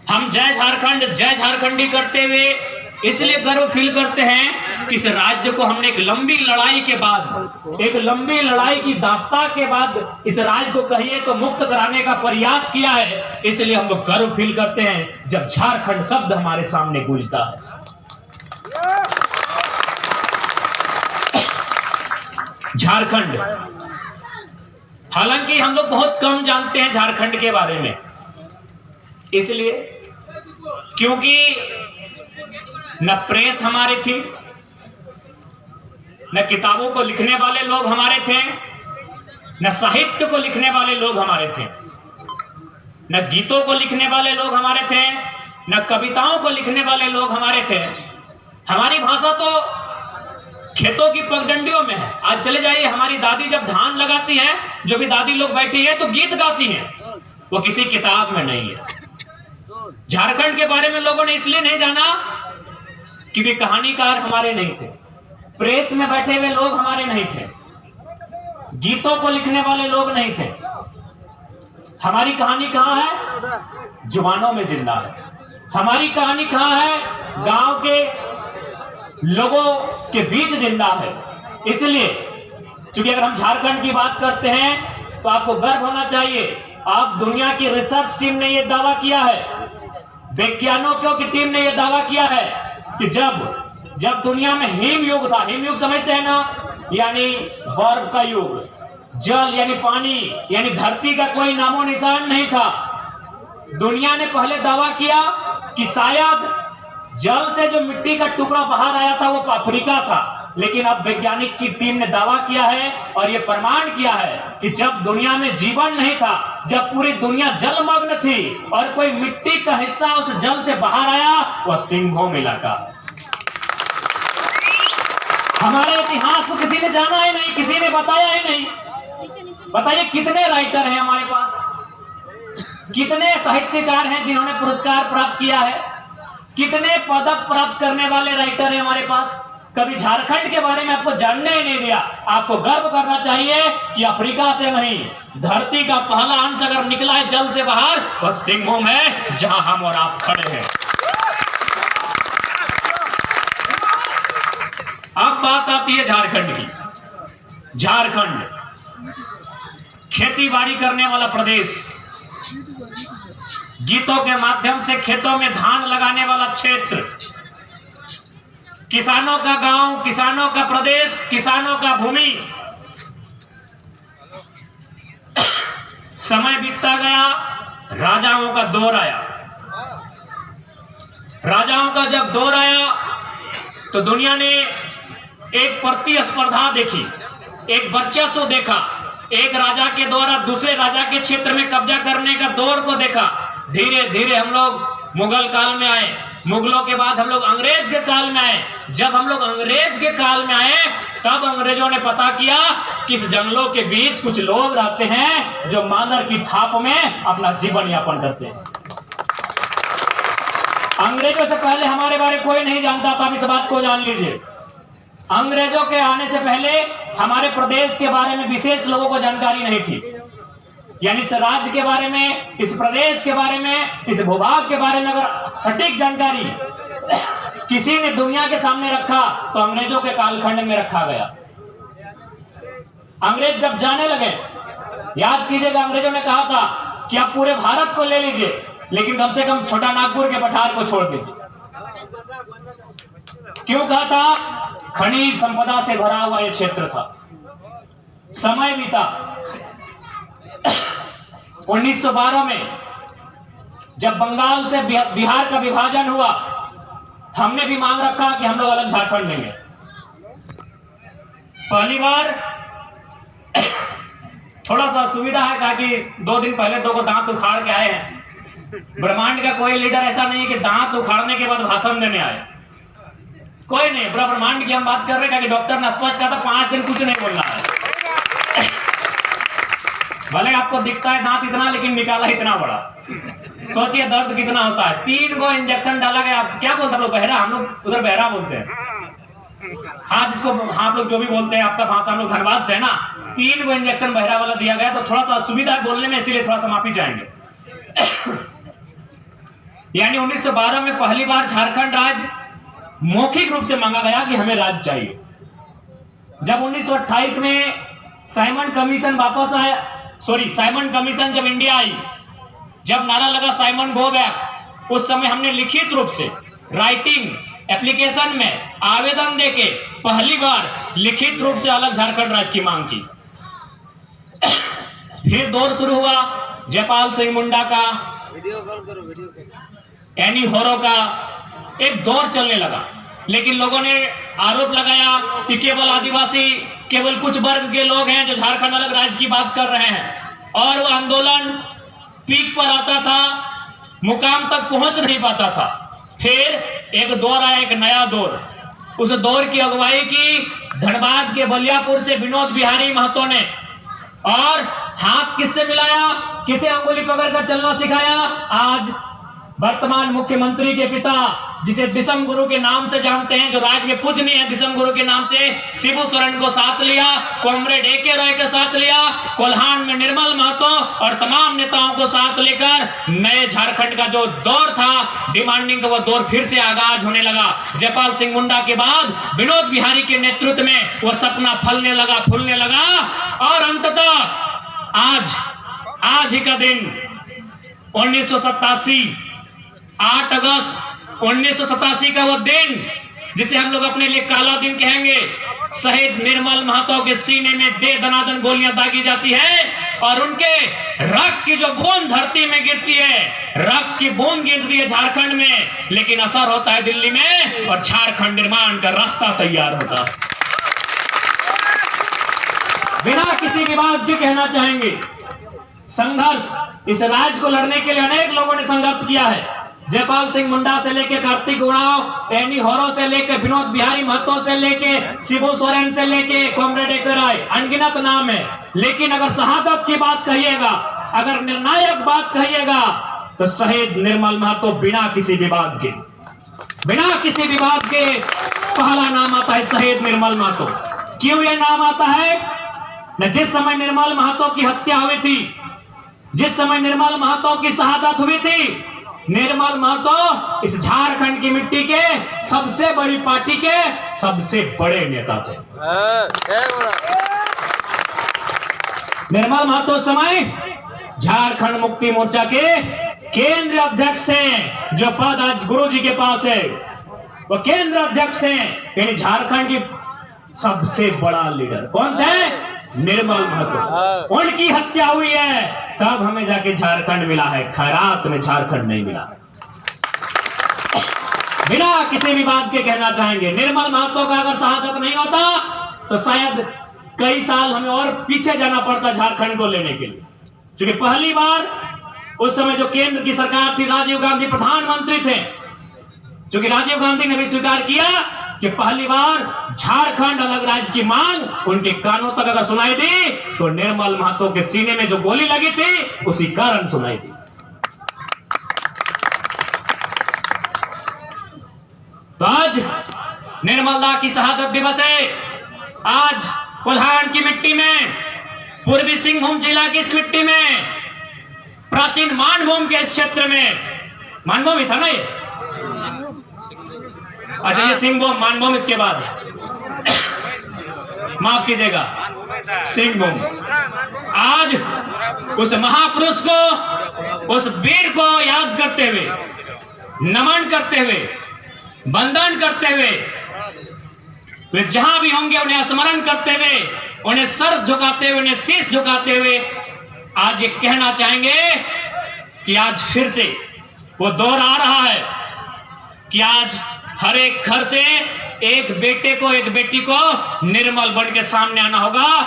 हम जय झारखंड जय झारखंडी करते हुए इसलिए गर्व फील करते हैं कि इस राज्य को हमने एक लंबी लड़ाई के बाद, एक लंबी लड़ाई की दास्तां के बाद इस राज्य को कहिए तो मुक्त कराने का प्रयास किया है। इसलिए हम लोग गर्व फील करते हैं जब झारखंड शब्द हमारे सामने गूंजता है। झारखंड, हालांकि हम लोग बहुत कम जानते हैं झारखंड के बारे में, इसलिए क्योंकि न प्रेस हमारे थी, न किताबों को लिखने वाले लोग हमारे थे, न साहित्य को लिखने वाले लोग हमारे थे, न गीतों को लिखने वाले लोग हमारे थे, न कविताओं को लिखने वाले लोग हमारे थे। हमारी भाषा तो खेतों की पगडंडियों में है। आज चले जाइए, हमारी दादी जब धान लगाती हैं, जो भी दादी लोग बैठी है तो गीत गाती हैं, वो किसी किताब में नहीं है। झारखंड के बारे में लोगों ने इसलिए नहीं जाना क्योंकि कहानीकार हमारे नहीं थे, प्रेस में बैठे हुए लोग हमारे नहीं थे, गीतों को लिखने वाले लोग नहीं थे। हमारी कहानी कहां है? जुबानों में जिंदा है। हमारी कहानी कहां है? गांव के लोगों के बीच जिंदा है। इसलिए क्योंकि अगर हम झारखंड की बात करते हैं तो आपको गर्व होना चाहिए। आप दुनिया की रिसर्च टीम ने यह दावा किया है, वैज्ञानिकों की टीम ने यह दावा किया है कि जब दुनिया में हिम युग था, हिम युग समझते हैं ना, यानी बर्फ का युग, जल यानी पानी यानी धरती का कोई नामो निशान नहीं था। दुनिया ने पहले दावा किया कि शायद जल से जो मिट्टी का टुकड़ा बाहर आया था वो अफ्रीका था, लेकिन अब वैज्ञानिक की टीम ने दावा किया है और यह प्रमाण किया है कि जब दुनिया में जीवन नहीं था, जब पूरी दुनिया जलमग्न थी और कोई मिट्टी का हिस्सा उस जल से बाहर आया, वह सिंहभूम इलाका। हमारे इतिहास को किसी ने जाना ही नहीं, किसी ने बताया ही नहीं। बताइए कितने राइटर हैं हमारे पास, कितने साहित्यकार हैं जिन्होंने पुरस्कार प्राप्त किया है, कितने पदक प्राप्त करने वाले राइटर हैं हमारे पास। कभी झारखंड के बारे में आपको जानने ही नहीं दिया। आपको गर्व करना चाहिए कि अफ्रीका से नहीं, धरती का पहला अंश अगर निकला है जल से बाहर, वह सिंहभूम है जहां हम और आप खड़े हैं। अब बात आती है झारखंड की। झारखंड खेती बाड़ी करने वाला प्रदेश, गीतों के माध्यम से खेतों में धान लगाने वाला क्षेत्र, किसानों का गांव, किसानों का प्रदेश, किसानों का भूमि। समय बीतता गया, राजाओं का दौर आया। राजाओं का जब दौर आया तो दुनिया ने एक प्रतिस्पर्धा देखी, एक वर्चस्व देखा, एक राजा के द्वारा दूसरे राजा के क्षेत्र में कब्जा करने का दौर को देखा। धीरे धीरे हम लोग मुगल काल में आए, मुगलों के बाद हम लोग अंग्रेज के काल में आए। जब हम लोग अंग्रेज के काल में आए तब अंग्रेजों ने पता किया कि इस जंगलों के बीच कुछ लोग रहते हैं जो मानर की थाप में अपना जीवन यापन करते हैं। अंग्रेजों से पहले हमारे बारे कोई नहीं जानता था, आप इस बात को जान लीजिए। अंग्रेजों के आने से पहले हमारे प्रदेश के बारे में विशेष लोगों को जानकारी नहीं थी, यानी इस राज्य के बारे में, इस प्रदेश के बारे में, इस भूभाग के बारे में अगर सटीक जानकारी किसी ने दुनिया के सामने रखा तो अंग्रेजों के कालखंड में रखा गया। अंग्रेज जब जाने लगे, याद कीजिएगा, अंग्रेजों ने कहा था कि आप पूरे भारत को ले लीजिए लेकिन कम से कम छोटा नागपुर के पठार को छोड़ दीजिए। क्यों कहा था? खनिज संपदा से भरा हुआ यह क्षेत्र था। समय बीता, 1912 में जब बंगाल से बिहार का विभाजन हुआ, हमने भी मांग रखा कि हम लोग अलग झारखंड लेंगे। पहली बार थोड़ा सा सुविधा है, कहा कि 2 दिन पहले 2 को दांत उखाड़ के आए हैं। ब्रह्मांड का कोई लीडर ऐसा नहीं है कि दांत उखाड़ने के बाद भाषण देने आए, कोई नहीं। पूरा ब्रह्मांड की हम बात कर रहे हैं कि डॉक्टर ने स्पष्ट कहा था 5 दिन कुछ नहीं बोलना है। भले आपको दिखता है दांत इतना, लेकिन निकाला इतना बड़ा। सोचिए दर्द कितना होता है। 3 को इंजेक्शन डाला गया। क्या बोलते हैं लोग? बहरा, हम लोग उधर बहरा बोलते हैं। हाँ, जिसको हाँ आप लोग जो भी बोलते हैं, आपका भाषा हम लोग धनबाद से है ना। 3 को इंजेक्शन बहरा वाला दिया गया, तो थोड़ा सा असुविधा है बोलने में, इसीलिए थोड़ा सा माफी चाहेंगे। यानी 1912 में पहली बार झारखंड राज्य मौखिक रूप से मांगा गया कि हमें राज्य चाहिए। जब 1928 में साइमन कमीशन वापस आया, साइमन कमीशन जब इंडिया आई, जब नारा लगा साइमन गो बैक, उस समय हमने लिखित रूप से राइटिंग एप्लीकेशन में आवेदन देके पहली बार लिखित रूप से अलग झारखंड राज्य की मांग की। फिर दौर शुरू हुआ जयपाल सिंह मुंडा का, एनी होरो का, एक दौर चलने लगा। लेकिन लोगों ने आरोप लगाया कि केवल आदिवासी, केवल कुछ वर्ग के लोग हैं जो झारखंड अलग राज्य की बात कर रहे हैं, और वह आंदोलन पीक पर आता था, मुकाम तक पहुंच नहीं पाता था। फिर एक दौर आया, एक नया दौर। उस दौर की अगुवाई की धनबाद के बलियापुर से विनोद बिहारी महतो ने, और हाथ किससे मिलाया, किसे अंगुली पकड़कर चलना सिखाया? आज वर्तमान मुख्यमंत्री के पिता, जिसे दिसम गुरु के नाम से जानते हैं, जो राज्य में पूजनीय है दिसम गुरु के नाम से, शिबू सोरेन को साथ लिया, कॉमरेड ए.के. रॉय के साथ लिया, कोल्हान में निर्मल महतो और तमाम नेताओं को साथ लेकर नए झारखंड का जो दौर था डिमांडिंग का, वो दौर फिर से आगाज होने लगा। जयपाल सिंह मुंडा के बाद विनोद बिहारी के नेतृत्व में वो सपना फलने लगा, फूलने लगा, और अंततः आज ही का दिन 1987 8 अगस्त 1987 का वो दिन जिसे हम लोग अपने लिए काला दिन कहेंगे। शहीद निर्मल महतो के सीने में दे दनादन गोलियां दागी जाती है, और उनके रक्त की जो बूंद धरती में गिरती है, रक्त की बूंद गिरती है झारखंड में, लेकिन असर होता है दिल्ली में, और झारखंड निर्माण का रास्ता तैयार होता है। बिना किसी विवाद के कहना चाहेंगे, संघर्ष इस राज्य को लड़ने के लिए अनेक लोगों ने संघर्ष किया है। जयपाल सिंह मुंडा से लेके कार्तिक उरांव, एनी होरो से लेके विनोद बिहारी महतो से लेके शिबू सोरेन से लेके कॉमरेड ए.के. रॉय, अनगिनत नाम है। लेकिन अगर शहादत की बात कहिएगा, अगर निर्णायक बात कहिएगा, तो शहीद निर्मल महतो बिना किसी विवाद के पहला नाम आता है, शहीद निर्मल महतो। क्यों यह नाम आता है? न जिस समय निर्मल महतो की हत्या हुई थी, जिस समय निर्मल महतो की शहादत हुई थी, निर्मल महतो इस झारखंड की मिट्टी के सबसे बड़ी पार्टी के सबसे बड़े नेता थे। निर्मल महतो समय झारखंड मुक्ति मोर्चा के केंद्रीय अध्यक्ष थे, जो पद आज गुरुजी के पास है, वो केंद्रीय अध्यक्ष थे। यानी झारखंड की सबसे बड़ा लीडर कौन थे? निर्मल महतो। उनकी हत्या हुई है, तब हमें जाके झारखंड मिला है, खैरात में झारखंड नहीं मिला। बिना किसी विवाद के कहना चाहेंगे, निर्मल महतो का अगर शहादत नहीं होता तो शायद कई साल हमें और पीछे जाना पड़ता झारखंड को लेने के लिए। क्योंकि पहली बार उस समय जो केंद्र की सरकार थी, राजीव गांधी प्रधानमंत्री थे, क्योंकि राजीव गांधी ने भी स्वीकार किया कि पहली बार झारखंड अलग राज्य की मांग उनके कानों तक अगर सुनाई दी, तो निर्मल महतो के सीने में जो गोली लगी थी उसी कारण सुनाई दी। तो आज निर्मल दा की शहादत दिवस है। आज कोल्हान की मिट्टी में, पूर्वी सिंहभूम जिला की इस मिट्टी में, प्राचीन मानभूम के इस क्षेत्र में, मानभूम ही था ना ये, अच्छा ये सिंहभूम, मानभूम इसके बाद, माफ कीजिएगा, सिंहभूम। आज उस महापुरुष को, उस वीर को याद करते हुए, नमन करते हुए, वंदन करते हुए, वे जहां भी होंगे उन्हें स्मरण करते हुए, उन्हें सर झुकाते हुए, उन्हें शीश झुकाते हुए आज ये कहना चाहेंगे कि आज फिर से वो दौर आ रहा है कि आज हर एक घर से एक बेटे को, एक बेटी को निर्मल बन के सामने आना होगा।